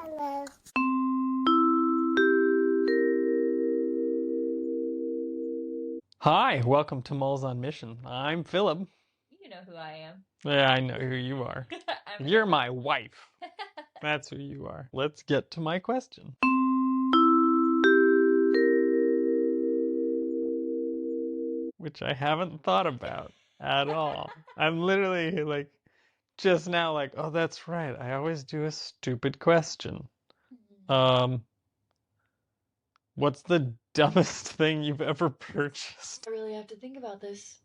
Hello. Hi, welcome to Moles on Mission. I'm Philip. You know who I am. Yeah, I know who you are. I'm You're Ella. my wife. That's who you are. Let's get to my question. Which I haven't thought about at all. I'm literally just now oh, that's right. I always do a stupid question. What's the dumbest thing you've ever purchased? I really have to think about this.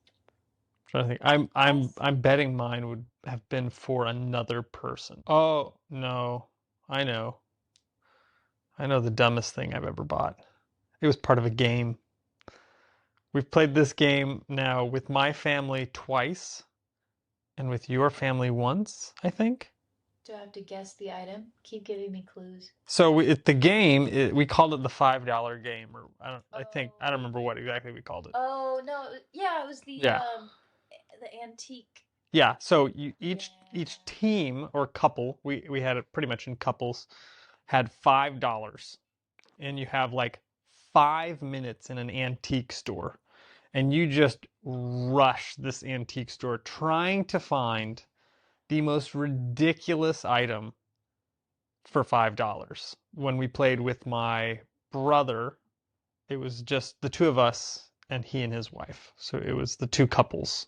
Trying to think. I'm betting mine would have been for another person. Oh, no. I know. I know the dumbest thing I've ever bought. It was part of a game. We've played this game now with my family twice and with your family once, I think. Do I have to guess the item? Keep giving me clues. So the game, we called it the $5 game, or I don't remember what exactly we called it. Oh no, yeah, it was Yeah. the antique. Yeah, so each Yeah. team or couple, we had it pretty much in couples, had $5. And you have 5 minutes in an antique store. And you just rush this antique store trying to find the most ridiculous item for $5. When we played with my brother, it was just the two of us and he and his wife. So it was the two couples.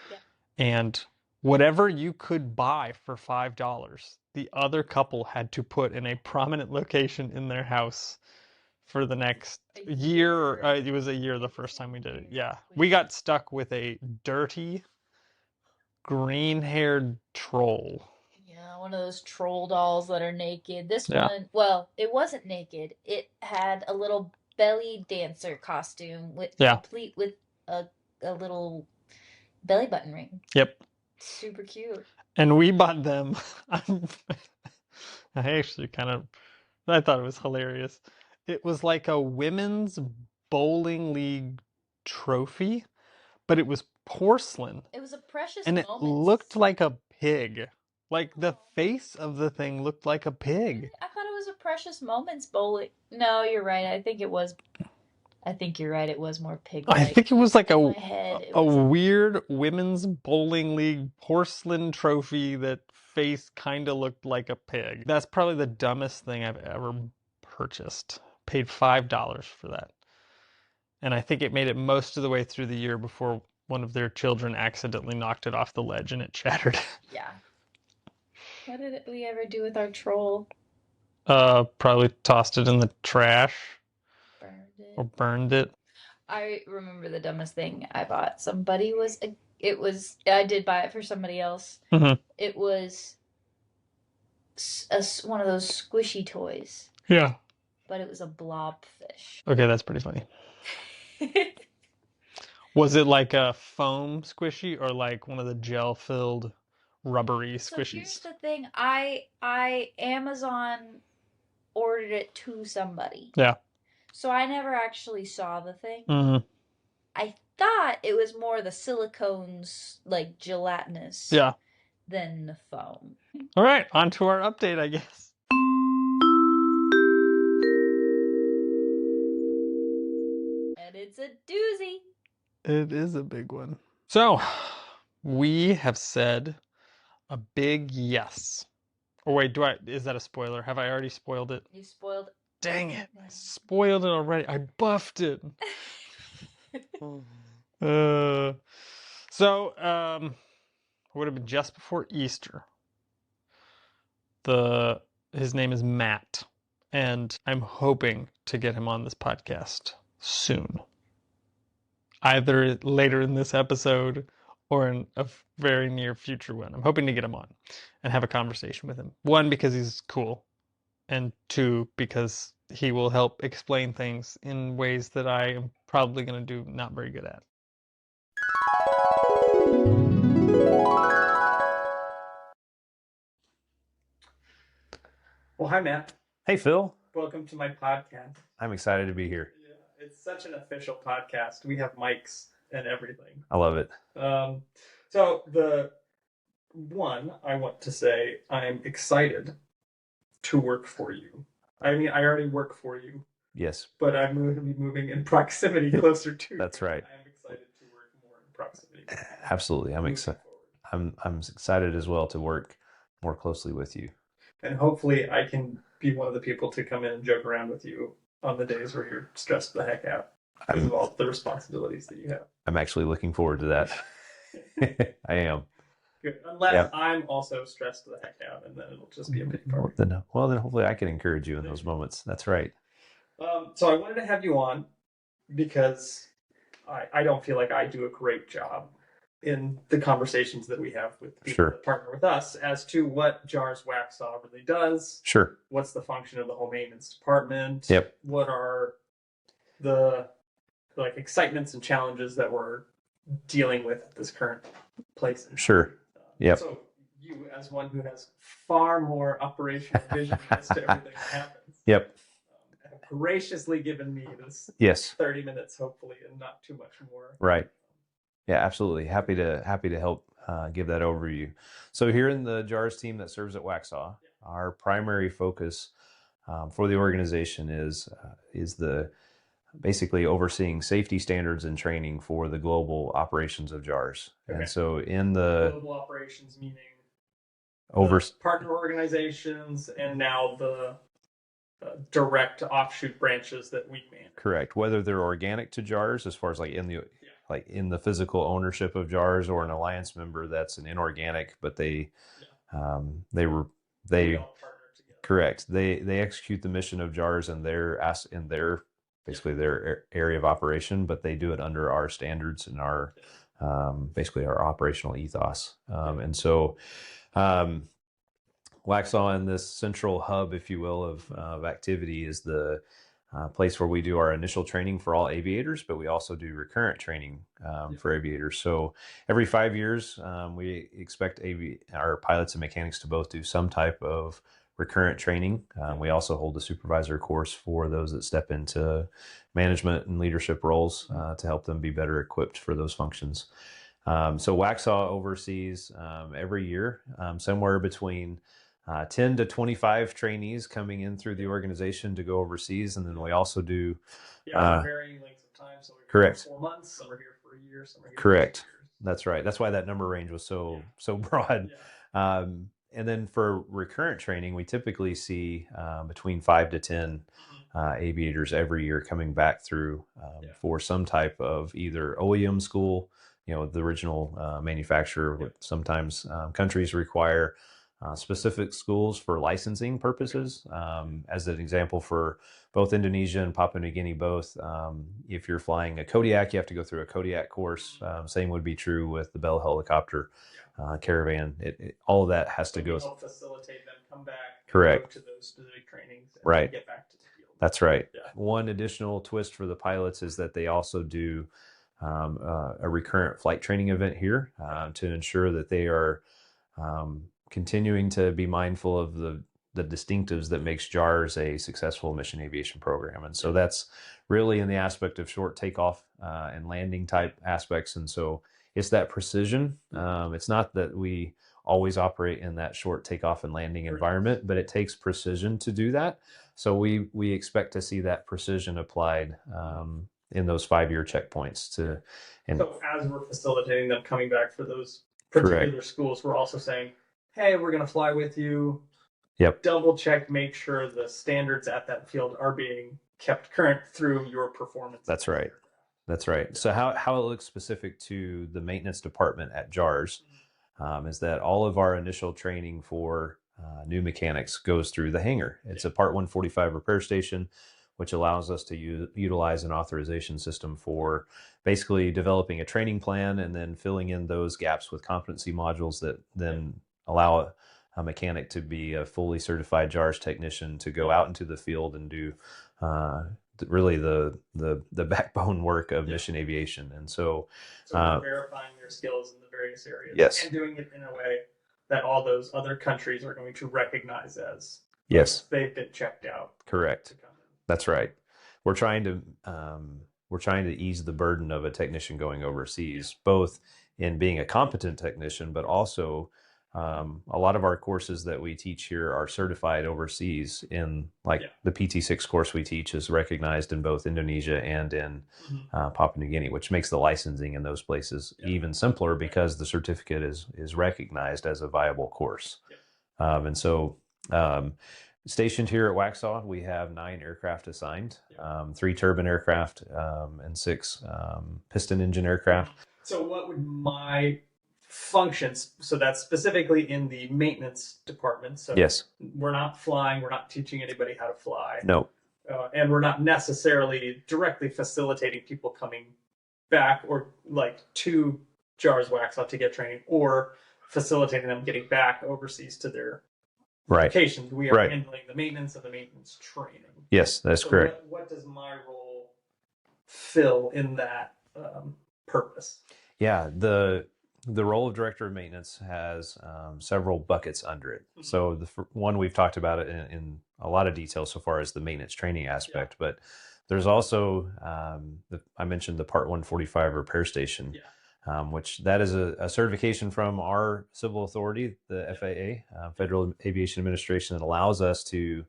Yeah. And whatever you could buy for $5, the other couple had to put in a prominent location in their house for the next year. It was a year the first time we did it. Yeah. We got stuck with a dirty, green-haired troll. Yeah, one of those troll dolls that are naked. This Yeah. one, well, it wasn't naked. It had a little belly dancer costume complete with a little belly button ring. Yep. Super cute. And we bought them. I actually I thought it was hilarious. It was like a women's bowling league trophy, but it was porcelain. It was a precious And it looked like a pig. Like the face of the thing looked like a pig. I thought it was a Precious Moments bowling. No, you're right. I think you're right. It was more pig-like. I think it was like In my head, a weird women's bowling league porcelain trophy that face kind of looked like a pig. That's probably the dumbest thing I've ever purchased. Paid $5 for that. And I think it made it most of the way through the year before one of their children accidentally knocked it off the ledge and it shattered. Yeah. What did we ever do with our troll? Probably tossed it in the trash. Burned it. Or burned it. I remember the dumbest thing I bought. I did buy it for somebody else. Mm-hmm. It was one of those squishy toys. Yeah. But it was a blobfish. Okay, that's pretty funny. Was it like a foam squishy or like one of the gel-filled rubbery squishies? So here's the thing. I Amazon ordered it to somebody. Yeah. So I never actually saw the thing. Mm-hmm. I thought it was more the silicones, like gelatinous. Yeah. Than the foam. All right, on to our update, I guess. And it's a doozy. It is a big one. So, we have said a big yes. Or wait, is that a spoiler? Have I already spoiled it? You spoiled. Dang it. I spoiled it already. I buffed it. It would have been just before Easter. His name is Matt, and I'm hoping to get him on this podcast soon. Either later in this episode or in a very near future one. I'm hoping to get him on and have a conversation with him. One, because he's cool, and two, because he will help explain things in ways that I am probably going to do not very good at. Well, hi, Matt. Hey, Phil. Welcome to my podcast. I'm excited to be here. Yeah, it's such an official podcast. We have mics and everything. I love it. So the one I want to say, I'm excited to work for you. I mean, I already work for you. Yes. But I'm going to be moving in proximity closer to you. That's right. I'm excited to work more in proximity with you. Absolutely. I'm excited. I'm excited as well to work more closely with you. And hopefully I can be one of the people to come in and joke around with you on the days where you're stressed the heck out because of all the responsibilities that you have. I'm actually looking forward to that. I am. Good. Unless I'm also stressed the heck out, and then it'll just be a big party. Well, then hopefully I can encourage you in those moments. That's right. So I wanted to have you on because I don't feel like I do a great job in the conversations that we have with people that partner with us as to what JAARS Waxhaw really does. Sure. What's the function of the home maintenance department? Yep. What are the excitements and challenges that we're dealing with at this current place? Sure. Yep. So you, as one who has far more operational vision as to everything that happens, have graciously given me this 30 minutes, hopefully, and not too much more. Right. Yeah, absolutely. Happy to help give that overview. So here in the JAARS team that serves at Waxhaw, our primary focus for the organization is basically overseeing safety standards and training for the global operations of JAARS. Okay. And so in the global operations, meaning partner organizations and now the direct offshoot branches that we manage. Correct. Whether they're organic to JAARS, as far as in the physical ownership of JAARS, or an alliance member that's an inorganic, but they correct. They execute the mission of JAARS in their basically their area of operation, but they do it under our standards and our basically our operational ethos. And so Waxhaw, in this central hub, if you will, of activity, is the place where we do our initial training for all aviators, but we also do recurrent training for aviators. So every 5 years, we expect our pilots and mechanics to both do some type of recurrent training. We also hold a supervisor course for those that step into management and leadership roles to help them be better equipped for those functions. So Waxhaw oversees every year somewhere between 10 to 25 trainees coming in through the organization to go overseas. And then we also do varying lengths of time. So we're here for 4 months, some are here for a year, some are here correct. For 2 years. That's right. That's why that number range was so broad. Yeah. And then for recurrent training, we typically see between 5 to 10 aviators every year coming back through for some type of either OEM school, the original manufacturer. Sometimes countries require specific schools for licensing purposes. As an example, for both Indonesia and Papua New Guinea, both, if you're flying a Kodiak, you have to go through a Kodiak course. Same would be true with the Bell helicopter caravan. All of that has to go. Help facilitate them come back. Correct. Go to those specific trainings. And right. Get back to the field. That's right. Yeah. One additional twist for the pilots is that they also do a recurrent flight training event here to ensure that they are continuing to be mindful of the distinctives that makes JAARS a successful mission aviation program. And so that's really in the aspect of short takeoff and landing type aspects. And so it's that precision. It's not that we always operate in that short takeoff and landing environment, but it takes precision to do that. So we expect to see that precision applied in those 5-year checkpoints. So as we're facilitating them coming back for those particular schools, we're also saying, hey, we're going to fly with you. Yep. Double check, make sure the standards at that field are being kept current through your performance. That's right. That's right. So how it looks specific to the maintenance department at JAARS is that all of our initial training for new mechanics goes through the hangar. It's a Part 145 repair station, which allows us to utilize an authorization system for basically developing a training plan and then filling in those gaps with competency modules that then allow a mechanic to be a fully certified JAARS technician to go out into the field and do really the backbone work of mission aviation. And so verifying their skills in the various areas, yes, and doing it in a way that all those other countries are going to recognize as they've been checked out. Correct. That's right. We're trying to ease the burden of a technician going overseas, both in being a competent technician, but also A lot of our courses that we teach here are certified overseas in, like the PT6 course we teach is recognized in both Indonesia and in Papua New Guinea, which makes the licensing in those places even simpler because the certificate is recognized as a viable course. And so stationed here at Waxhaw, we have 9 aircraft assigned, 3 turbine aircraft and 6 piston engine aircraft. So what would my functions, so that's specifically in the maintenance department. So yes, we're not flying, we're not teaching anybody how to fly. No. And we're not necessarily directly facilitating people coming back or like to JAARS Waxhaw to get training or facilitating them getting back overseas to their locations. We are handling the maintenance and the maintenance training. Yes, that's correct. What does my role fill in that purpose? Yeah, the role of director of maintenance has several buckets under it. So the one we've talked about it in a lot of detail so far is the maintenance training aspect, but there's also, I mentioned the Part 145 repair station, which that is a certification from our civil authority, the FAA, Federal Aviation Administration, that allows us to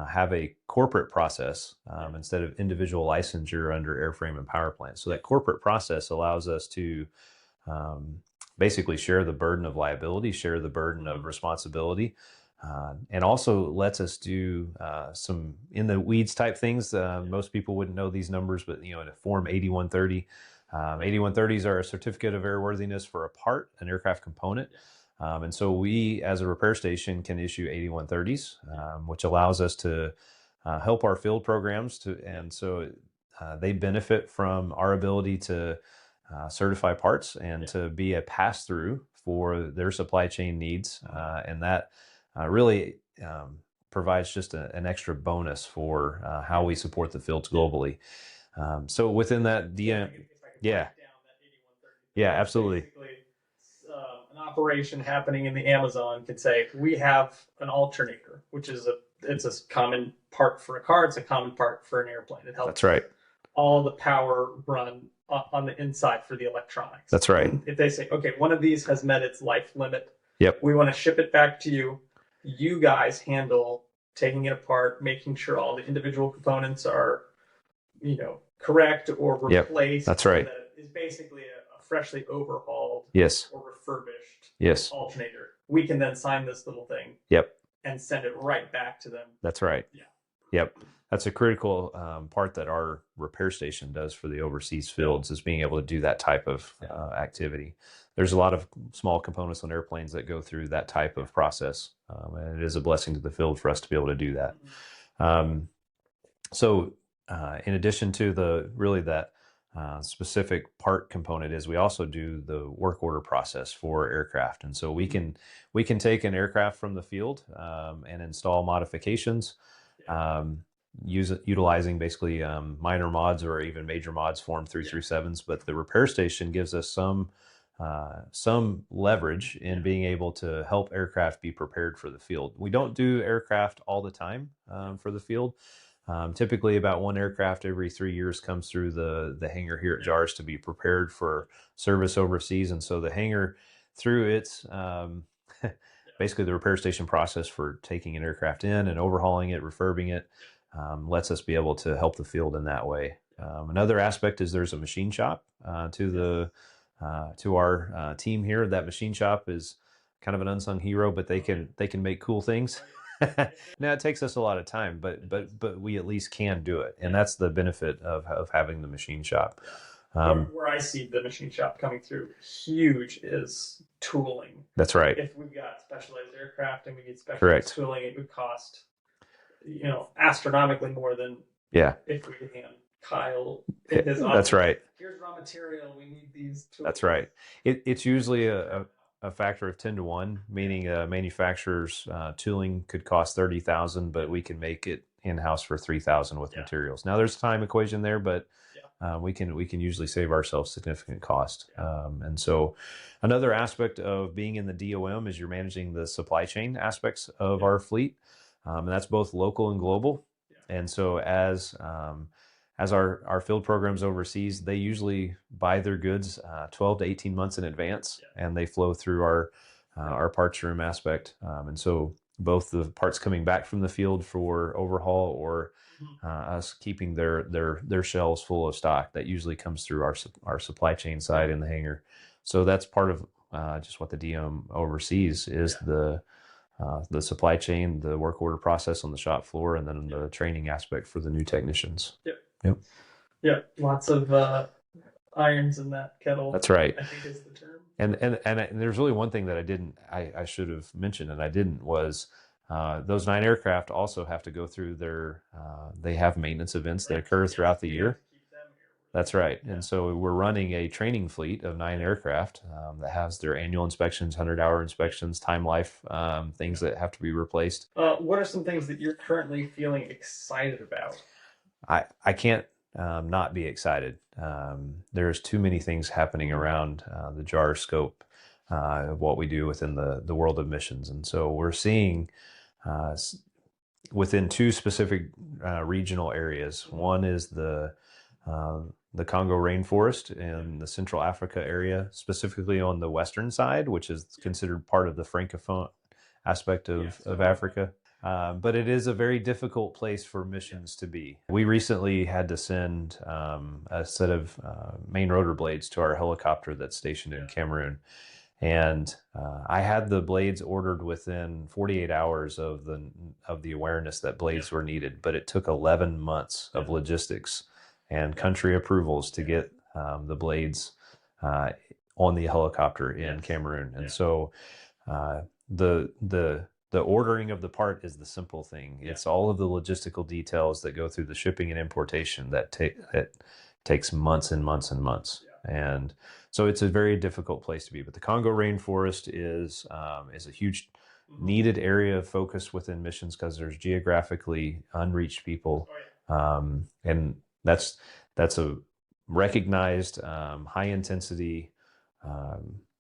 have a corporate process instead of individual licensure under airframe and power plant. So that corporate process allows us to basically share the burden of liability, share the burden of responsibility, and also lets us do some in the weeds type things. Most people wouldn't know these numbers, but in a Form 8130, 8130s are a certificate of airworthiness for a part, an aircraft component. And so we, as a repair station, can issue 8130s, which allows us to help our field programs and so they benefit from our ability to certify parts and to be a pass-through for their supply chain needs. And that really provides just an extra bonus for how we support the fields globally. So within that, absolutely. An operation happening in the Amazon could say, we have an alternator, which is it's a common part for a car. It's a common part for an airplane. It helps. That's right. All the power run on the inside for the electronics. That's right. If they say, okay, one of these has met its life limit. Yep. We want to ship it back to you. You guys handle taking it apart, making sure all the individual components are, correct or replaced. Yep. That's right. So that it's basically a freshly overhauled or refurbished alternator. We can then sign this little thing. Yep. And send it right back to them. That's right. Yeah. Yep. That's a critical part that our repair station does for the overseas fields is being able to do that type of activity. There's a lot of small components on airplanes that go through that type of process. And it is a blessing to the field for us to be able to do that. So in addition to that specific part component is we also do the work order process for aircraft. And so we can take an aircraft from the field and install modifications, utilizing basically minor mods or even major mods, Form 337s. But the repair station gives us some leverage in being able to help aircraft be prepared for the field. We don't do aircraft all the time for the field. Typically about one aircraft every 3 years comes through the hangar here at JAARS to be prepared for service overseas. And so the hangar, through its basically the repair station process for taking an aircraft in and overhauling it, refurbing it, lets us be able to help the field in that way. Another aspect is there's a machine shop to our team here. That machine shop is kind of an unsung hero, but they can make cool things. Now it takes us a lot of time, but we at least can do it, and that's the benefit of having the machine shop. Where I see the machine shop coming through huge is tooling. That's right. If we've got specialized aircraft and we need specialized tooling, it would cost astronomically more than if we hand Kyle his office. That's right. Here's raw material. We need these tools. That's right. It's usually a factor of 10 to 1, meaning manufacturer's tooling could cost $30,000, but we can make it in-house for $3,000 with materials. Now there's a time equation there, but we can usually save ourselves significant cost. And so another aspect of being in the DOM is you're managing the supply chain aspects of our fleet. And that's both local and global. And so as our field programs overseas, they usually buy their goods 12 to 18 months in advance, and they flow through our our parts room aspect. And so both the parts coming back from the field for overhaul or us keeping their shelves full of stock, that usually comes through our supply chain side in the hangar. So that's part of just what the DM oversees is the supply chain, the work order process on the shop floor, and then the training aspect for the new technicians. Yep. Yeah, lots of irons in that kettle. That's right. I think is the term. And there's really one thing that I should have mentioned and I didn't was those 9 aircraft also have to go through they have maintenance events that occur throughout the year. That's right. Yeah. And so we're running a training fleet of 9 aircraft that has their annual inspections, 100-hour inspections, time life, things that have to be replaced. What are some things that you're currently feeling excited about? I can't not be excited. There's too many things happening around the JAARS scope of what we do within the world of missions. And so we're seeing within 2 specific regional areas. One is the Congo rainforest in the Central Africa area, specifically on the western side, which is considered part of the Francophone aspect of Africa. But it is a very difficult place for missions to be. We recently had to send a set of main rotor blades to our helicopter that's stationed in Cameroon. And I had the blades ordered within 48 hours of the awareness that blades were needed, but it took 11 months of logistics and country approvals to get the blades on the helicopter in Cameroon. And so the ordering of the part is the simple thing. It's all of the logistical details that go through the shipping and importation that takes months and months and months. And so it's a very difficult place to be. But the Congo rainforest is a huge needed area of focus within missions because there's geographically unreached people. And that's a recognized high intensity.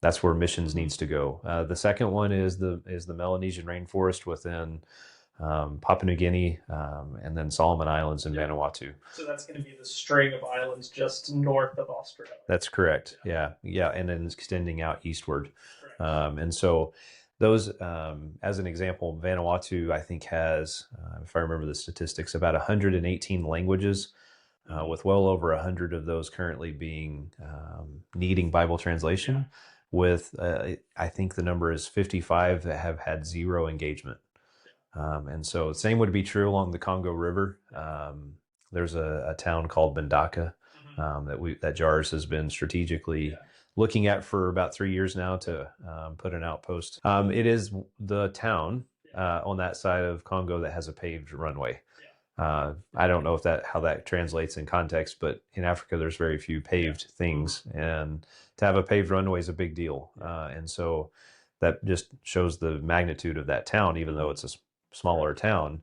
That's where missions needs to go. The second one is the Melanesian rainforest within Papua New Guinea, and then Solomon Islands and Vanuatu. So that's going to be the string of islands just north of Australia. That's correct. Yeah, and then extending out eastward. And so those, as an example, Vanuatu, I think has, if I remember the statistics, about 118 languages, with well over 100 of those currently being needing Bible translation. With, I think the number is 55 that have had 0 engagement. And so same would be true along the Congo River. There's a town called Bandaka that JAARS has been strategically looking at for about 3 years now to put an outpost. It is the town on that side of Congo that has a paved runway. I don't know how that translates in context, but in Africa there's very few paved things, and to have a paved runway is a big deal. And so that just shows the magnitude of that town, even though it's a smaller town.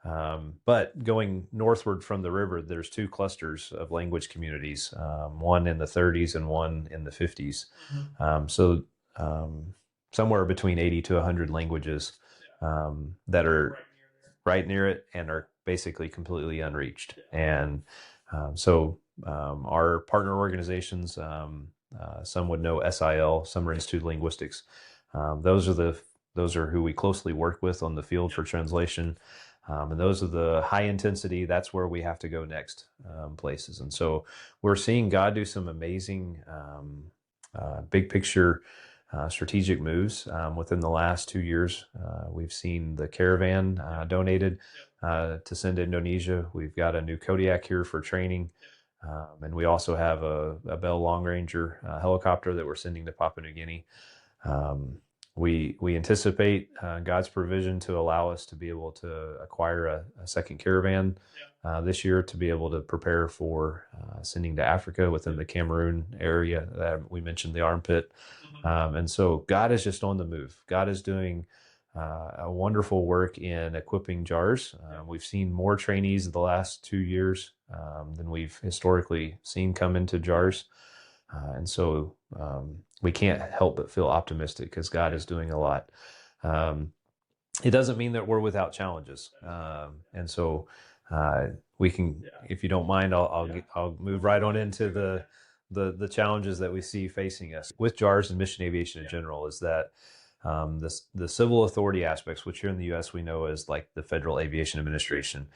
But going northward from the river, there's 2 clusters of language communities, one in the 30s and one in the 50s. So somewhere between 80 to 100 languages that are right near it and are basically completely unreached. And so our partner organizations, some would know SIL, Summer Institute of Linguistics. Those are who we closely work with on the field for translation. And those are the high intensity, that's where we have to go next places. And so we're seeing God do some amazing big picture strategic moves within the last 2 years. We've seen the Caravan donated to send to Indonesia. We've got a new Kodiak here for training. And we also have a Bell Long Ranger helicopter that we're sending to Papua New Guinea. We anticipate God's provision to allow us to be able to acquire a second Caravan this year to be able to prepare for sending to Africa within the Cameroon area that we mentioned, the armpit. And so God is just on the move. God is doing a wonderful work in equipping JAARS. We've seen more trainees the last 2 years than we've historically seen come into JAARS. And so we can't help but feel optimistic because God is doing a lot. It doesn't mean that we're without challenges. And so we can, if you don't mind, I'll move right on into the challenges that we see facing us with JAARS and mission aviation in general, is that The civil authority aspects, which here in the U.S. we know as like the Federal Aviation Administration.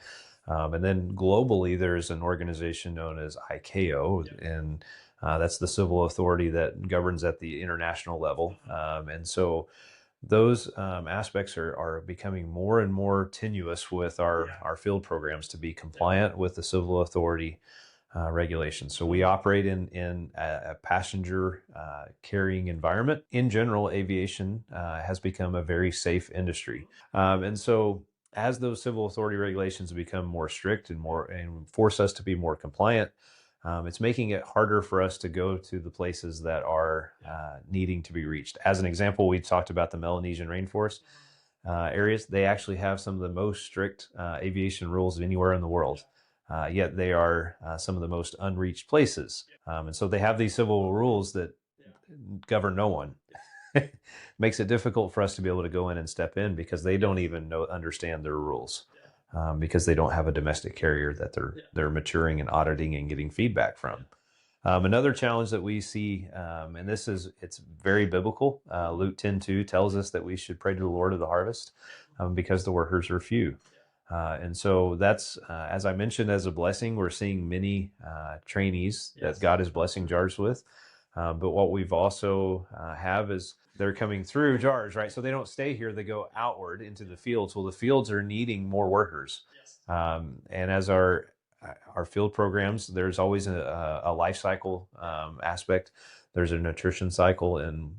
And then globally, there's an organization known as ICAO, and that's the civil authority that governs at the international level. And so those aspects are becoming more and more tenuous with our field programs to be compliant with the civil authority regulations. So we operate in a passenger carrying environment. In general, aviation has become a very safe industry. And so as those civil authority regulations become more strict and force us to be more compliant, it's making it harder for us to go to the places that are needing to be reached. As an example, we talked about the Melanesian rainforest areas. They actually have some of the most strict aviation rules of anywhere in the world. Yet they are some of the most unreached places. And so they have these civil rules that govern no one. Makes it difficult for us to be able to go in and step in because they don't even understand their rules, because they don't have a domestic carrier that they're maturing and auditing and getting feedback from. Another challenge that we see, and it's very biblical. Luke 10:2 tells us that we should pray to the Lord of the harvest because the workers are few. And so that's, as I mentioned, as a blessing, we're seeing many trainees that God is blessing JAARS with. But what we've also have is they're coming through JAARS, right? So they don't stay here, they go outward into the fields. Well, the fields are needing more workers. And as our field programs, there's always a life cycle aspect. There's a nutrition cycle, and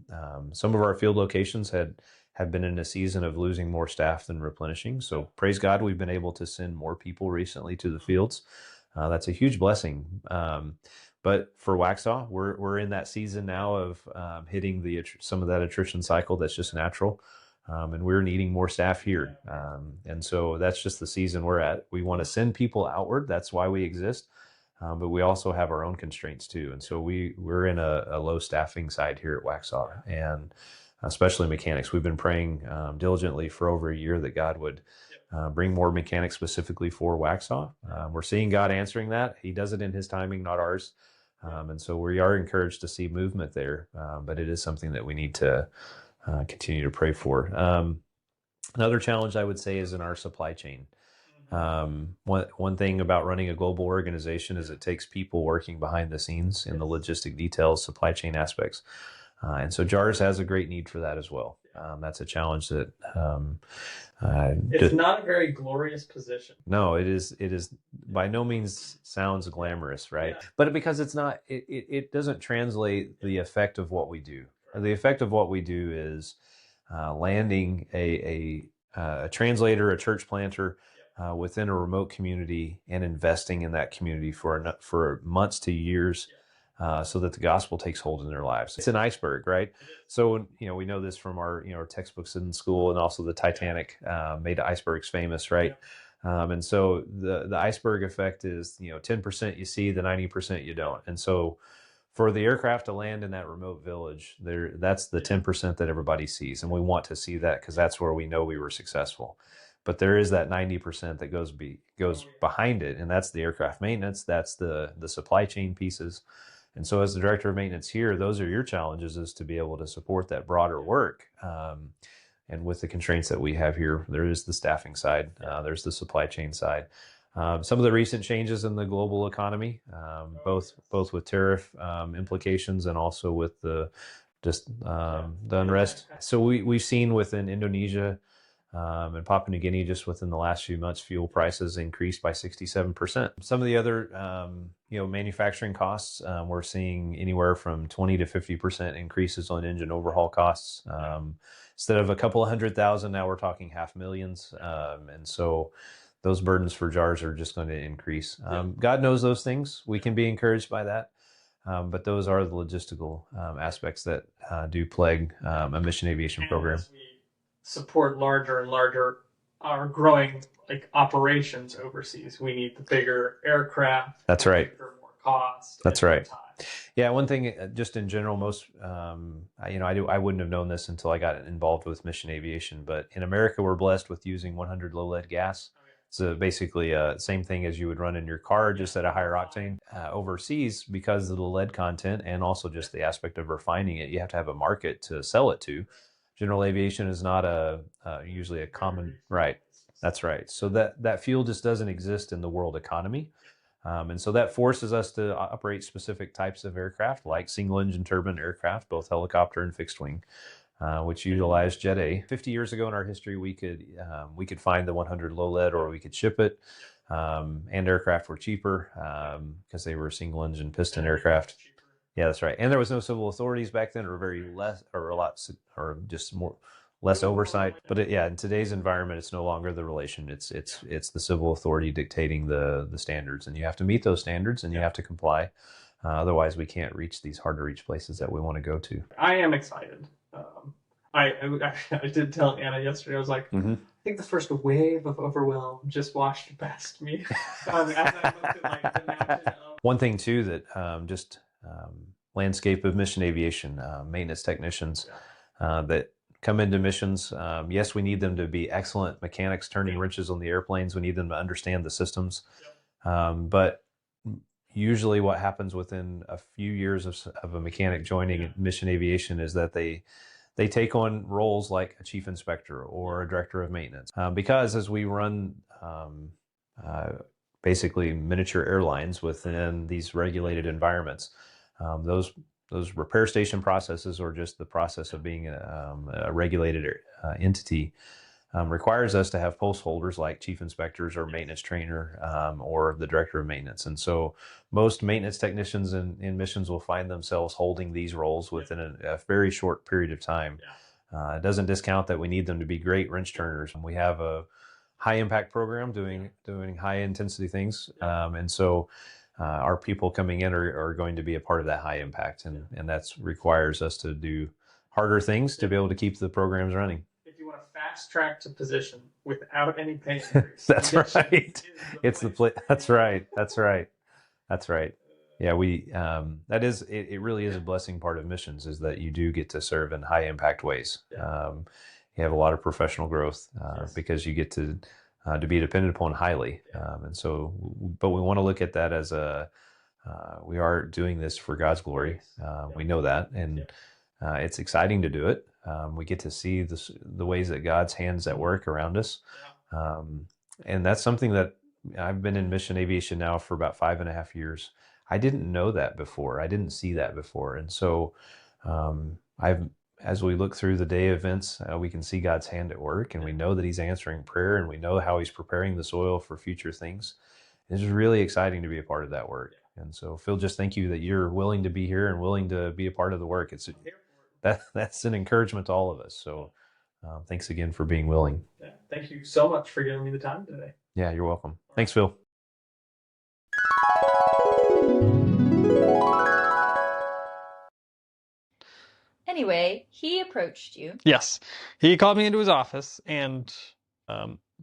some of our field locations have been in a season of losing more staff than replenishing. So praise God, we've been able to send more people recently to the fields. That's a huge blessing. But for Waxhaw, we're in that season now of hitting some of that attrition cycle that's just natural. And we're needing more staff here. And so that's just the season we're at. We want to send people outward. That's why we exist. But we also have our own constraints too. And so we're in a low staffing side here at Waxhaw, and especially mechanics. We've been praying diligently for over a year that God would bring more mechanics specifically for Waxhaw. We're seeing God answering that. He does it in his timing, not ours. And so we are encouraged to see movement there, but it is something that we need to continue to pray for. Another challenge I would say is in our supply chain. One thing about running a global organization is it takes people working behind the scenes in the logistic details, supply chain aspects. And so JAARS has a great need for that as well. That's a challenge that it's not a very glorious position. No, it is by no means sounds glamorous, right? Yeah. But because it's not, it doesn't translate the effect of what we do. The effect of what we do is landing a translator, a church planter within a remote community, and investing in that community for months to years. So that the gospel takes hold in their lives. It's an iceberg, right? So, we know this from our textbooks in school, and also the Titanic made icebergs famous, right? And so the iceberg effect is, 10% you see, the 90% you don't. And so for the aircraft to land in that remote village, that's the 10% that everybody sees. And we want to see that because that's where we know we were successful. But there is that 90% that goes behind it, and that's the aircraft maintenance, that's the supply chain pieces. And so as the director of maintenance here, those are your challenges, is to be able to support that broader work. And with the constraints that we have here, there is the staffing side, there's the supply chain side. Some of the recent changes in the global economy, both with tariff implications and also with the unrest. So we've seen within Indonesia and Papua New Guinea, just within the last few months, fuel prices increased by 67%. Some of the other, manufacturing costs, we're seeing anywhere from 20 to 50% increases on engine overhaul costs. Instead of a couple of $100,000, now we're talking $500,000. And so those burdens for JAARS are just going to increase. God knows those things. We can be encouraged by that. But those are the logistical aspects that do plague a mission aviation program. Support larger and larger our growing operations overseas. We need the bigger aircraft. That's right. For more cost. That's right. Yeah, one thing just in general, most I wouldn't have known this until I got involved with mission aviation. But in America, we're blessed with using 100 low lead gas. So basically, same thing as you would run in your car, just at a higher octane. Overseas, because of the lead content and also just the aspect of refining it, you have to have a market to sell it to. General aviation is not usually a common, right. That's right. So that fuel just doesn't exist in the world economy. And so that forces us to operate specific types of aircraft, like single engine turbine aircraft, both helicopter and fixed wing, which utilize Jet A. 50 years ago in our history, we could find the 100 low lead, or we could ship it. And aircraft were cheaper because they were single engine piston aircraft. Yeah, that's right. And there was no civil authorities back then, or very less, or a lot, or just more less oversight. But in today's environment, it's no longer the relation. It's the civil authority dictating the standards, and you have to meet those standards, and you have to comply. Otherwise, we can't reach these hard to reach places that we want to go to. I am excited. I did tell Anna yesterday. I was like, I think the first wave of overwhelm just washed past me. As I looked at like the mountain of... One thing too that landscape of mission aviation maintenance technicians that come into missions. Yes, we need them to be excellent mechanics turning wrenches on the airplanes. We need them to understand the systems. But usually what happens within a few years of a mechanic joining mission aviation is that they take on roles like a chief inspector or a director of maintenance. Because as we run basically miniature airlines within these regulated environments, those repair station processes, or just the process of being a regulated entity, requires us to have post holders like chief inspectors or maintenance trainer or the director of maintenance. And so most maintenance technicians in missions will find themselves holding these roles within a very short period of time. It doesn't discount that we need them to be great wrench turners. We have a high impact program doing high intensity things. And so our people coming in are going to be a part of that high impact. And that requires us to do harder things to be able to keep the programs running. If you want to fast track to position without any pay increase. That's right. That's right. That's right. That's right. Yeah, it really is a blessing part of missions, is that you do get to serve in high impact ways. You have a lot of professional growth because you get to be dependent upon highly. And so, but we want to look at that as we are doing this for God's glory. We know that, and it's exciting to do it. We get to see the ways that God's hand's at work around us. And that's something that I've been in mission aviation now for about 5.5 years. I didn't know that before. I didn't see that before. And so as we look through the day events, we can see God's hand at work, and we know that he's answering prayer, and we know how he's preparing the soil for future things. It's really exciting to be a part of that work. And so, Phil, just thank you that you're willing to be here and willing to be a part of the work. That's an encouragement to all of us. So thanks again for being willing. Yeah, thank you so much for giving me the time today. Yeah, you're welcome. Thanks, Phil. Anyway, he approached you. Yes. He called me into his office, and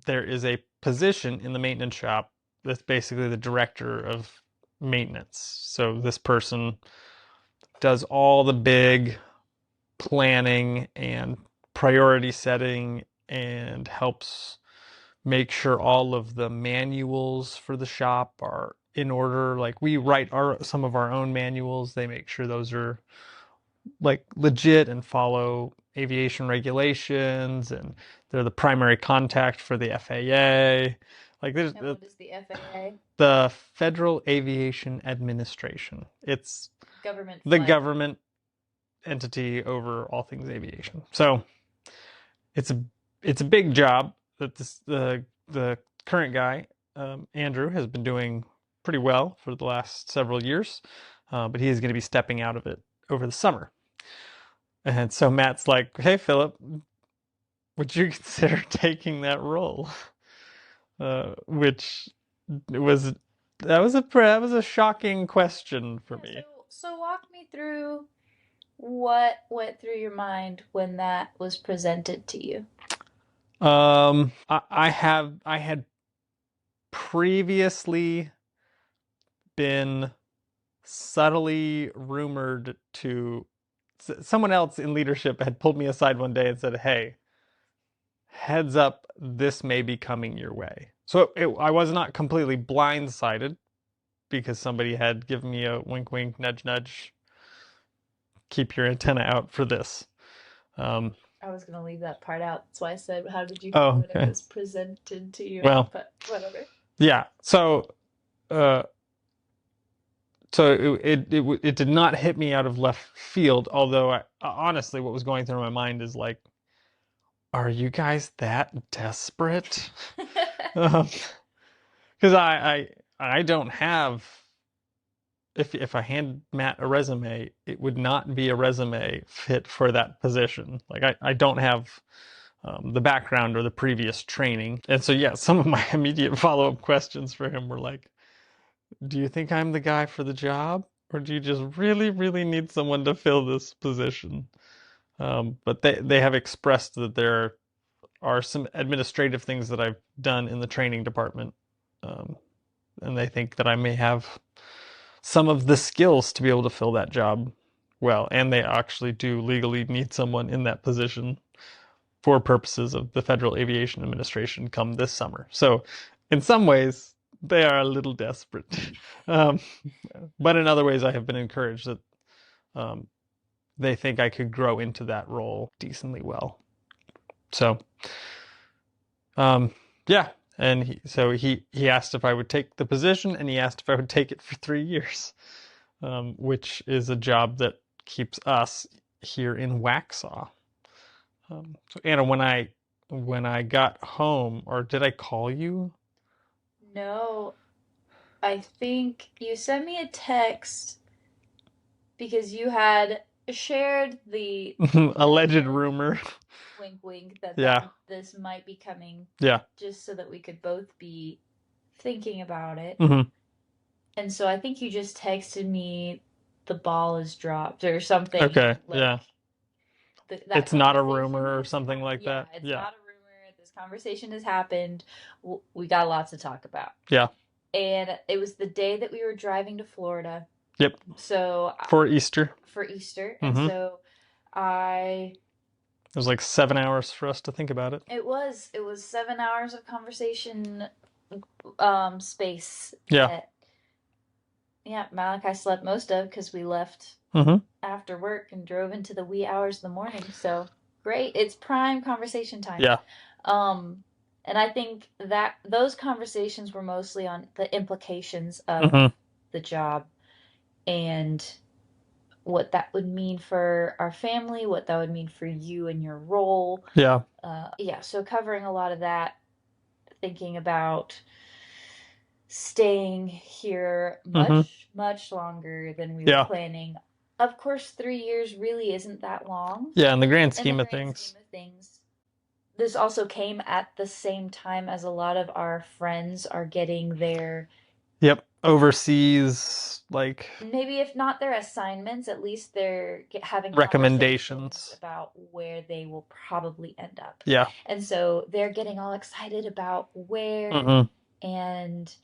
there is a position in the maintenance shop that's basically the director of maintenance. So this person does all the big planning and priority setting and helps make sure all of the manuals for the shop are in order. Like, we write some of our own manuals. They make sure those are like legit and follow aviation regulations, and they're the primary contact for the FAA. Like, what is the FAA? The Federal Aviation Administration. It's the government entity over all things aviation. So it's a big job that the current guy, Andrew, has been doing pretty well for the last several years, but he is going to be stepping out of it over the summer. And so Matt's like, "Hey, Philip, would you consider taking that role?" Which was a shocking question for me. So walk me through what went through your mind when that was presented to you. I had previously been subtly rumored to. Someone else in leadership had pulled me aside one day and said, "Hey, heads up, this may be coming your way." So I was not completely blindsided, because somebody had given me a wink, wink, nudge, nudge. Keep your antenna out for this. Are I was going to leave that part out. That's why I said, how did you feel when it was presented to you? Well, but whatever. Yeah. So, it did not hit me out of left field. Although, honestly, what was going through my mind is like, are you guys that desperate? Because I don't have. If I hand Matt a resume, it would not be a resume fit for that position. Like I don't have the background or the previous training. And so, yeah, some of my immediate follow-up questions for him were like, do you think I'm the guy for the job? Or do you just really, really need someone to fill this position? But they have expressed that there are some administrative things that I've done in the training department. And they think that I may have some of the skills to be able to fill that job well. And they actually do legally need someone in that position for purposes of the Federal Aviation Administration come this summer. So in some ways, they are a little desperate. But in other ways, I have been encouraged that they think I could grow into that role decently well. So, yeah. And he asked if I would take the position, and he asked if I would take it for 3 years, which is a job that keeps us here in Waxhaw. So Anna, when I got home, or did I call you? No, I think you sent me a text because you had shared the alleged rumor. Wink, wink, that this might be coming. Yeah. Just so that we could both be thinking about it. Mm-hmm. And so I think you just texted me, the ball is dropped or something. Okay. Yeah. It's not a rumor or something like that. It's not a rumor. This conversation has happened. We got lots to talk about. Yeah. And it was the day that we were driving to Florida. Yep. So for Easter. Mm-hmm. And so it was like 7 hours for us to think about it. It was 7 hours of conversation space. Yeah. Malachi slept most of because we left after work and drove into the wee hours of the morning. So great. It's prime conversation time. Yeah. And I think that those conversations were mostly on the implications of the job and what that would mean for our family, what that would mean for you and your role. Yeah. So covering a lot of that, thinking about staying here much longer than we were planning. Of course, 3 years really isn't that long. Yeah, in the grand scheme of things. This also came at the same time as a lot of our friends are getting their overseas, like maybe if not their assignments, at least they're having recommendations about where they will probably end up. Yeah. And so they're getting all excited about where and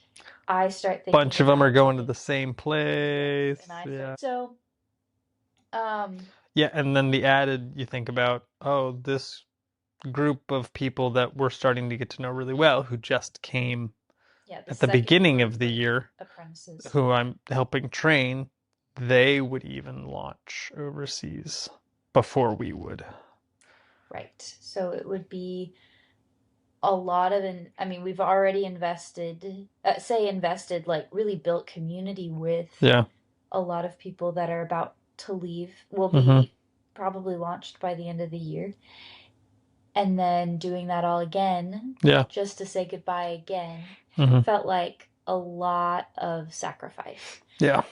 I start thinking bunch of them are going to the same place. So and then the added, you think about, this group of people that we're starting to get to know really well who just came at the beginning of the year, apprentices who I'm helping train, they would even launch overseas before we would. Right. So it would be a lot of, we've already invested, like really built community with a lot of people that are about to leave, will be probably launched by the end of the year. And then doing that all again, just to say goodbye again, felt like a lot of sacrifice. Yeah.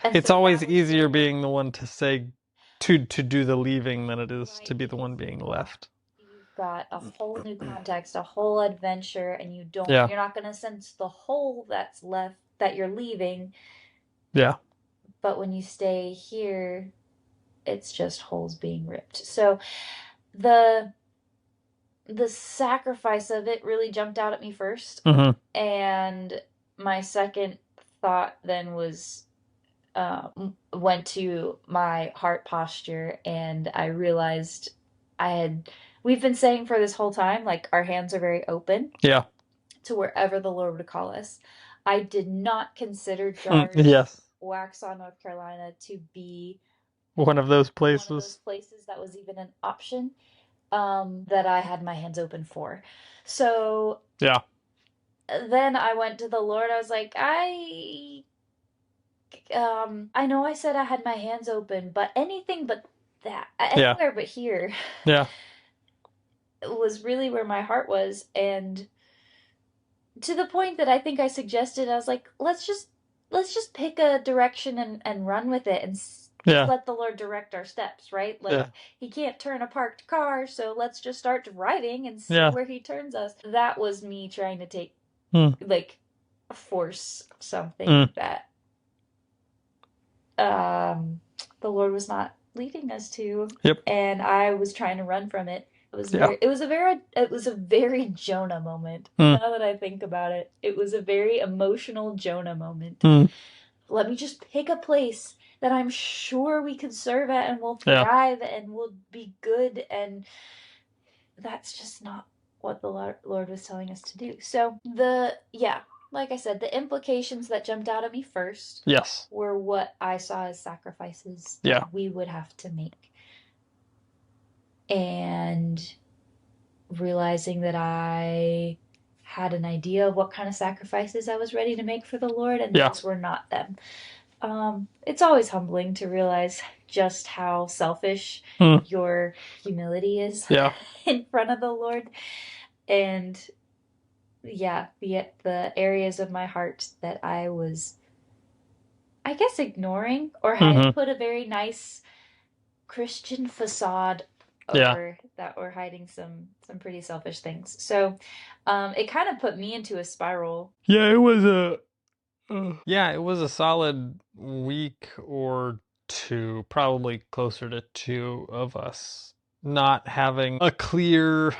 And it's always easier being the one to say, to do the leaving than it is to be the one being left. You've got a whole new context, a whole adventure, and you're not going to sense the hole that's left that you're leaving. Yeah. But when you stay here, it's just holes being ripped. So the sacrifice of it really jumped out at me first. And my second thought then was went to my heart posture, and I realized we've been saying for this whole time, like, our hands are very open to wherever the Lord would call us. I did not consider JAARS Waxhaw, North Carolina to be one of those places. One of those places that was even an option, that I had my hands open for. So yeah, then I went to the Lord. I was like, I know I said I had my hands open, but anything but that, anywhere but here, yeah, was really where my heart was. And to the point that I think I suggested, I was like, let's just pick a direction and run with it and let the Lord direct our steps, right? Like, he can't turn a parked car, so let's just start driving and see where he turns us. That was me trying to take, like, force something that the Lord was not leading us to. And I was trying to run from it. It was a very Jonah moment. Now that I think about it, it was a very emotional Jonah moment. Let me just pick a place that I'm sure we could serve at and we'll thrive and we'll be good. And that's just not what the Lord was telling us to do. So like I said, the implications that jumped out at me first were what I saw as sacrifices that we would have to make. And realizing that I had an idea of what kind of sacrifices I was ready to make for the Lord, and those were not them. It's always humbling to realize just how selfish your humility is in front of the Lord. And the areas of my heart that I was, I guess, ignoring or had put a very nice Christian facade over, that were hiding some pretty selfish things. So it kind of put me into a spiral. It was a solid week or two, probably closer to 2 of us not having a clear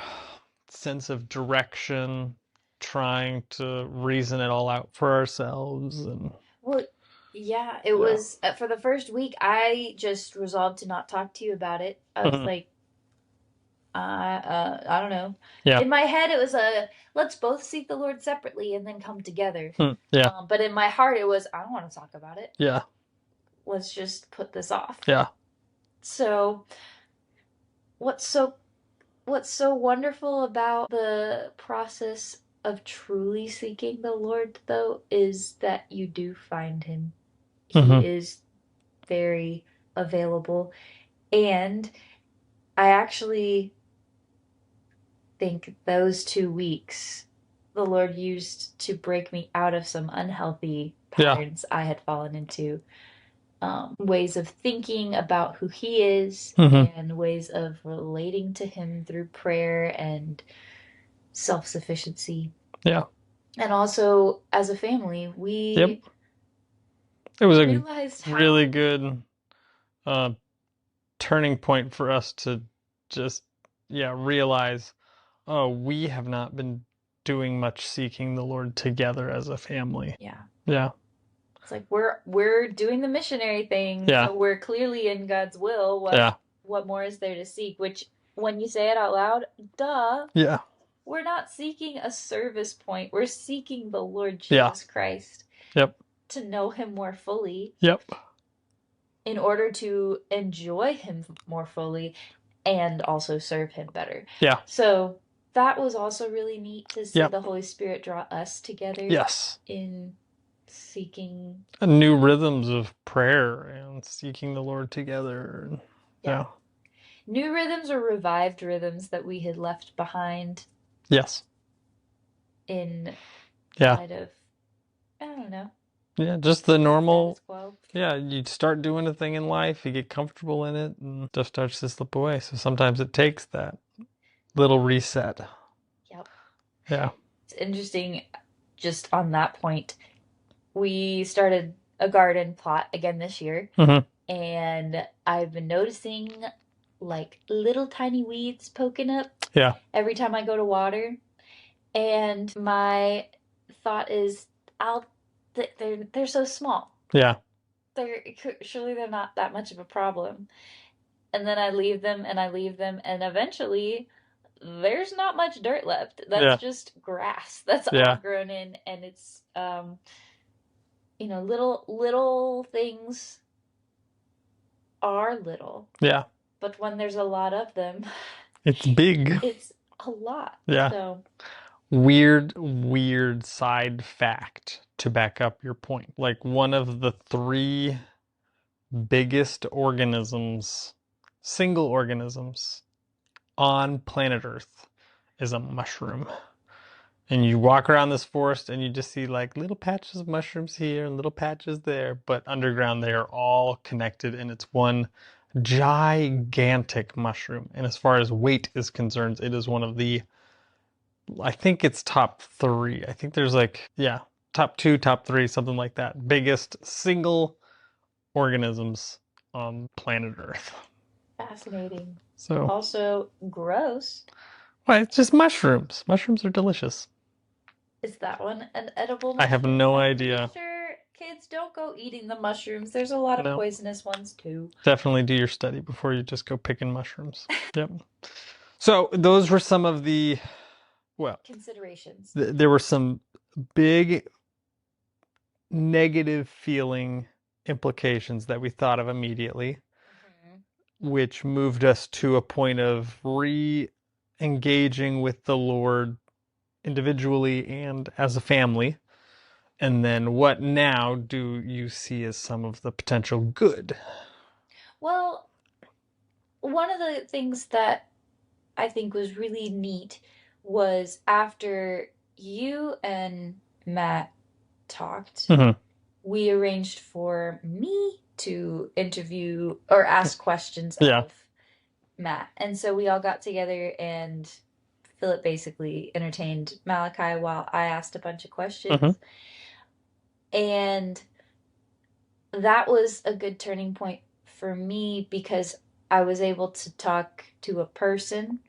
sense of direction, trying to reason it all out for ourselves. And it was for the first week I just resolved to not talk to you about it. I was like, I don't know. In my head, it was let's both seek the Lord separately and then come together. But in my heart, it was, I don't want to talk about it. Let's just put this off. So what's so wonderful about the process of truly seeking the Lord, though, is that you do find him. He is very available. And I actually think those 2 weeks the Lord used to break me out of some unhealthy patterns I had fallen into, ways of thinking about who he is, and ways of relating to him through prayer and self-sufficiency. And also, as a family, we it was a really good turning point for us to just realize, we have not been doing much seeking the Lord together as a family. It's like we're doing the missionary thing, so we're clearly in God's will. What more is there to seek? Which, when you say it out loud, duh. We're not seeking a service point. We're seeking the Lord Jesus Christ. To know him more fully. In order to enjoy him more fully and also serve him better. So that was also really neat to see the Holy Spirit draw us together in seeking new rhythms of prayer and seeking the Lord together. New rhythms or revived rhythms that we had left behind. In light of, I don't know. Just the normal. You start doing a thing in life, you get comfortable in it, and stuff starts to slip away. So sometimes it takes that little reset. It's interesting, just on that point. We started a garden plot again this year, and I've been noticing like little tiny weeds poking up every time I go to water. And my thought is, they're so small. Surely they're not that much of a problem. And then I leave them, and eventually there's not much dirt left. That's just grass that's all grown in, and it's little things are little. Yeah. But when there's a lot of them, it's big. It's a lot. Yeah. So weird side fact to back up your point. Like one of the 3 biggest organisms, single organisms on planet Earth is a mushroom. And you walk around this forest and you just see like little patches of mushrooms here and little patches there, but underground they are all connected and it's one gigantic mushroom. And as far as weight is concerned, it is one of the, I think it's top 3. I think there's like, yeah, top 2, top 3, something like that. Biggest single organisms on planet Earth. fascinating. So Also gross. well, it's just mushrooms. Mushrooms are delicious. Is that one an edible mushroom? I have no I'm idea. pretty sure kids don't go eating the mushrooms. There's a lot of poisonous ones too. Definitely do your study before you just go picking mushrooms. Yep. So those were some of the, well, considerations. There were some big negative feeling implications that we thought of immediately, which moved us to a point of re-engaging with the Lord individually and as a family. And then what now do you see as some of the potential good? Well, one of the things that I think was really neat was after you and Matt talked, we arranged for me to interview or ask questions of Matt. And so we all got together and Philip basically entertained Malachi while I asked a bunch of questions. And that was a good turning point for me because I was able to talk to a person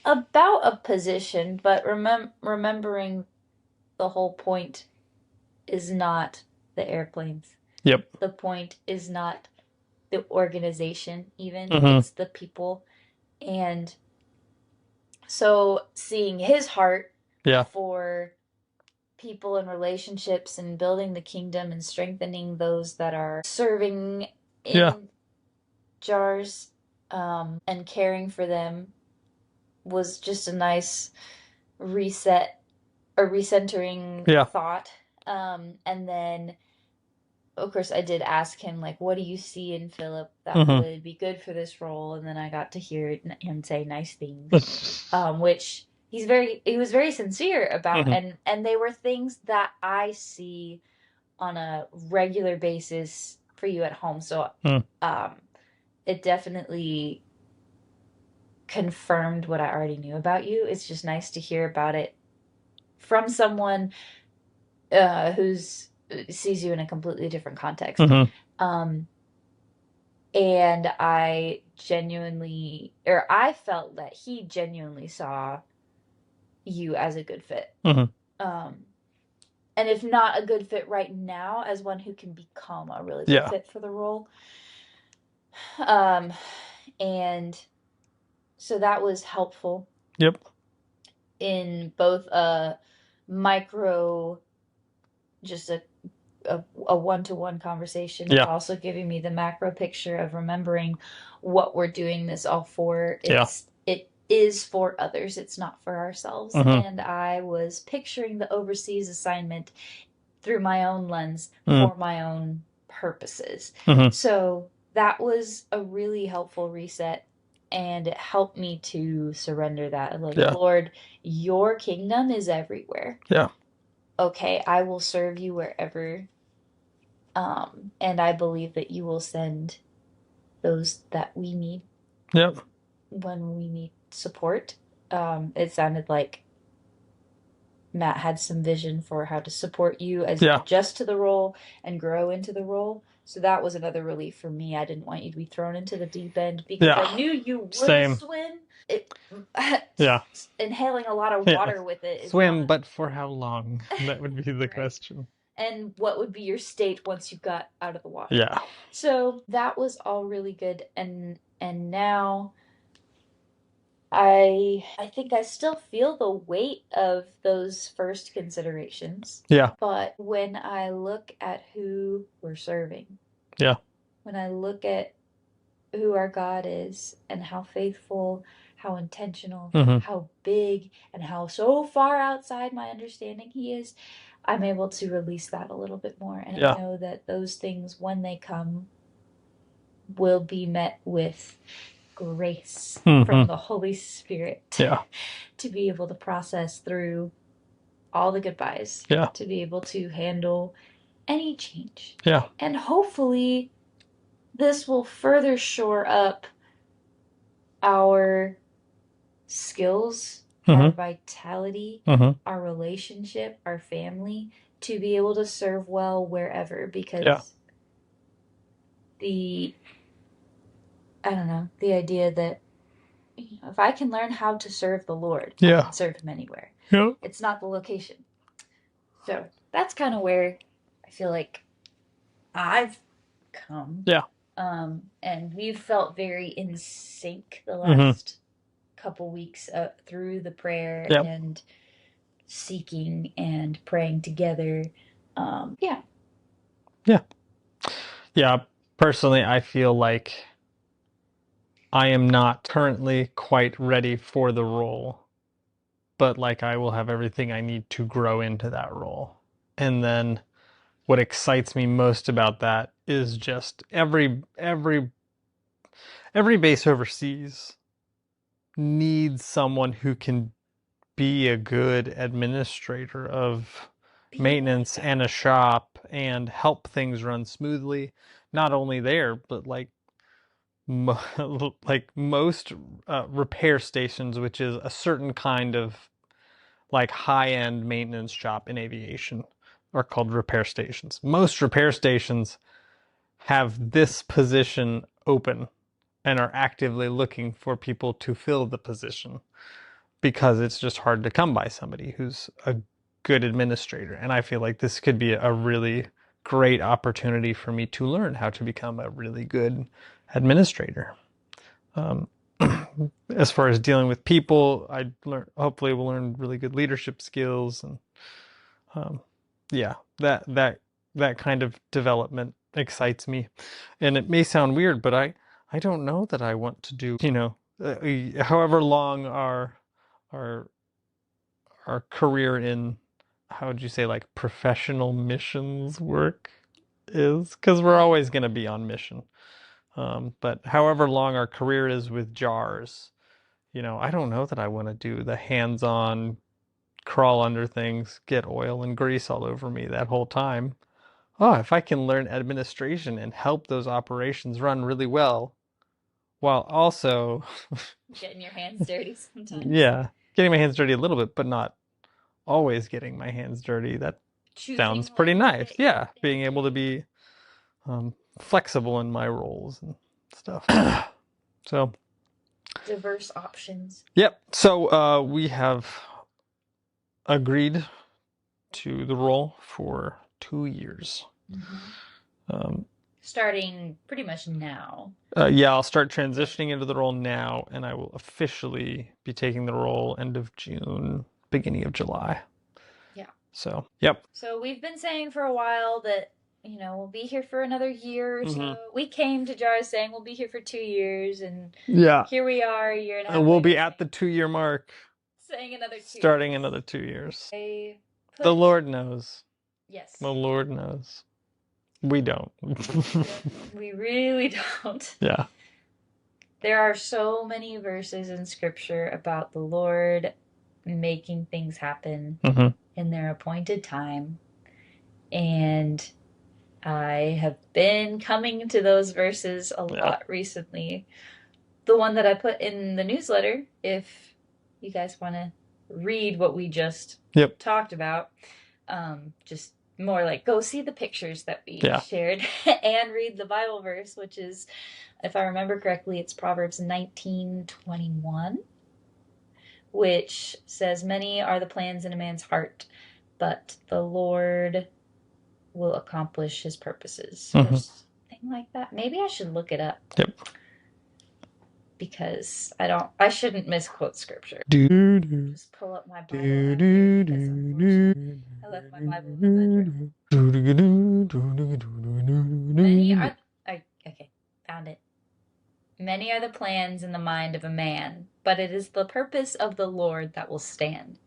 about a position, but remembering the whole point is not the airplanes. Yep. The point is not the organization even. It's the people. And so seeing his heart for people and relationships and building the kingdom and strengthening those that are serving in JAARS and caring for them was just a nice reset or recentering thought. And then of course I did ask him like, what do you see in Philip that would be good for this role? And then I got to hear him say nice things, which he was very sincere about, and they were things that I see on a regular basis for you at home. So it definitely confirmed what I already knew about you. It's just nice to hear about it from someone who's sees you in a completely different context. And I felt that he genuinely saw you as a good fit. And if not a good fit right now, as one who can become a really good fit for the role. And so that was helpful. Yep. In both a micro, just a one-to-one conversation, but also giving me the macro picture of remembering what we're doing this all for. It is for others. It's not for ourselves. And I was picturing the overseas assignment through my own lens for my own purposes. So that was a really helpful reset. And it helped me to surrender that. Like, Lord, your kingdom is everywhere. Yeah. Okay, I will serve you wherever. And I believe that you will send those that we need. Yep. When we need support. It sounded like Matt had some vision for how to support you as you adjust to the role and grow into the role. So that was another relief for me. I didn't want you to be thrown into the deep end because I knew you would swim. Inhaling a lot of water with it. Swim, but for how long? That would be the question. And what would be your state once you got out of the water? Yeah. So that was all really good. And now I think I still feel the weight of those first considerations. Yeah. But when I look at who we're serving, when I look at who our God is and how faithful, how intentional, how big, and how so far outside my understanding he is, I'm able to release that a little bit more. And I know that those things, when they come, will be met with grace from the Holy Spirit to be able to process through all the goodbyes, to be able to handle any change. And hopefully this will further shore up our skills, our vitality, our relationship, our family, to be able to serve well wherever, because the idea that if I can learn how to serve the Lord, I can serve him anywhere. It's not the location. So that's kind of where I feel like I've come. And we've felt very in sync the last couple weeks through the prayer and seeking and praying together. Personally, I feel like I am not currently quite ready for the role, but like I will have everything I need to grow into that role. And then what excites me most about that is just every base overseas needs someone who can be a good administrator of maintenance and a shop and help things run smoothly. Not only there, but like most repair stations, which is a certain kind of like high-end maintenance shop in aviation, are called repair stations. Most repair stations have this position open and are actively looking for people to fill the position because it's just hard to come by somebody who's a good administrator. And I feel like this could be a really great opportunity for me to learn how to become a really good administrator. As far as dealing with people, hopefully we'll learn really good leadership skills, and that kind of development excites me. And it may sound weird, but I don't know that I want to do, however long our career in, how would you say, like professional missions work is, because we're always going to be on mission. But however long our career is with JAARS, I don't know that I want to do the hands-on crawl under things, get oil and grease all over me that whole time. If I can learn administration and help those operations run really well, while also getting your hands dirty sometimes. Getting my hands dirty a little bit, but not always getting my hands dirty. That sounds pretty nice. Being able to be flexible in my roles and stuff. So diverse options. So we have agreed to the role for 2 years. Starting pretty much now. I'll start transitioning into the role now, and I will officially be taking the role end of June, beginning of July. So, So we've been saying for a while that, we'll be here for another year or so. We came to JAARS saying we'll be here for 2 years, and here we are, a year and a half. And we'll be at the 2-year mark. Saying another 2 starting years. Another 2 years. The Lord knows. Yes. The Lord knows. We don't. We really don't. There are so many verses in Scripture about the Lord making things happen in their appointed time. And I have been coming to those verses a lot recently. The one that I put in the newsletter, if you guys want to read what we just talked about, just more like go see the pictures that we shared and read the Bible verse, which is, if I remember correctly, it's Proverbs 19:21, which says, "Many are the plans in a man's heart, but the Lord will accomplish his purposes." Or something like that. Maybe I should look it up. Because I shouldn't misquote Scripture. Just pull up my Bible. I left my Bible in the bedroom. Many are, I can't many are the plans in the mind of a man, but it is the purpose of the Lord that will stand.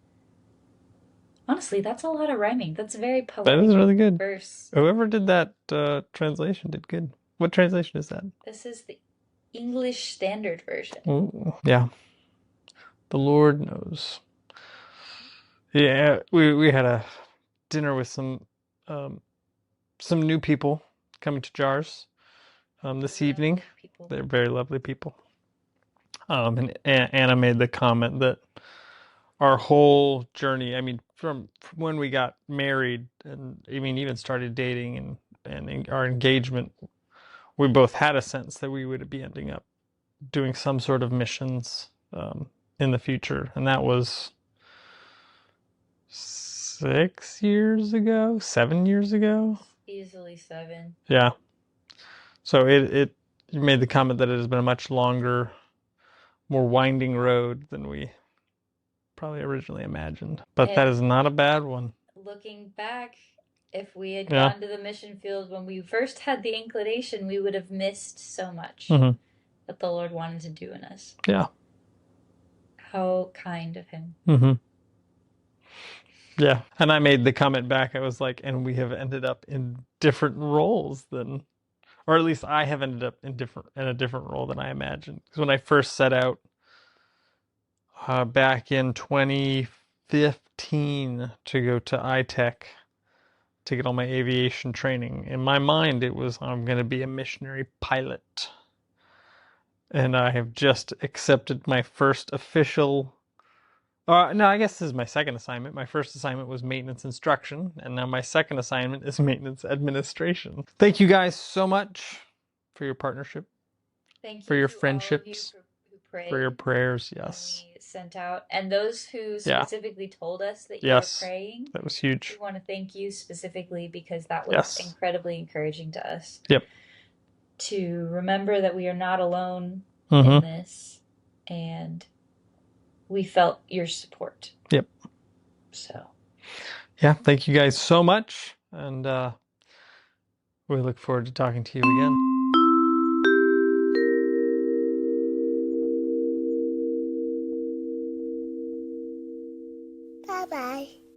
Honestly, that's a lot of rhyming. That's a very poetic That is really good. verse. Whoever did that translation did good. What translation is that? This is the English Standard Version. Ooh, yeah. The Lord knows. Yeah, we had a dinner with some new people coming to JAARS this evening. They're very lovely people. And Anna made the comment that our whole journey, I mean, from when we got married and I mean even started dating and our engagement, we both had a sense that we would be ending up doing some sort of missions in the future, and that was 6 years ago, 7 years ago, easily 7. Yeah. So it made the comment that it has been a much longer, more winding road than we probably originally imagined, but that is not a bad one. Looking back, if we had gone to the mission field when we first had the inclination, we would have missed so much that the Lord wanted to do in us. Yeah. How kind of him. Yeah. And I made the comment back. I was like, and we have ended up in different roles than, or at least I have ended up in a different role than I imagined. Because when I first set out back in 2015 to go to iTech to get all my aviation training, in my mind it was I'm going to be a missionary pilot. And I have just accepted my first official no, I guess this is my second assignment. My first assignment was maintenance instruction, and now my second assignment is maintenance administration. Thank you guys so much for your partnership. Thank you for your to friendships, all of you who prayed, for your prayers. Yes. we sent out, and those who specifically told us that you were praying. That was huge. We want to thank you specifically because that was incredibly encouraging to us. Yep. To remember that we are not alone in this, and we felt your support. Yep. So. Yeah, thank you guys so much, and we look forward to talking to you again. Bye-bye.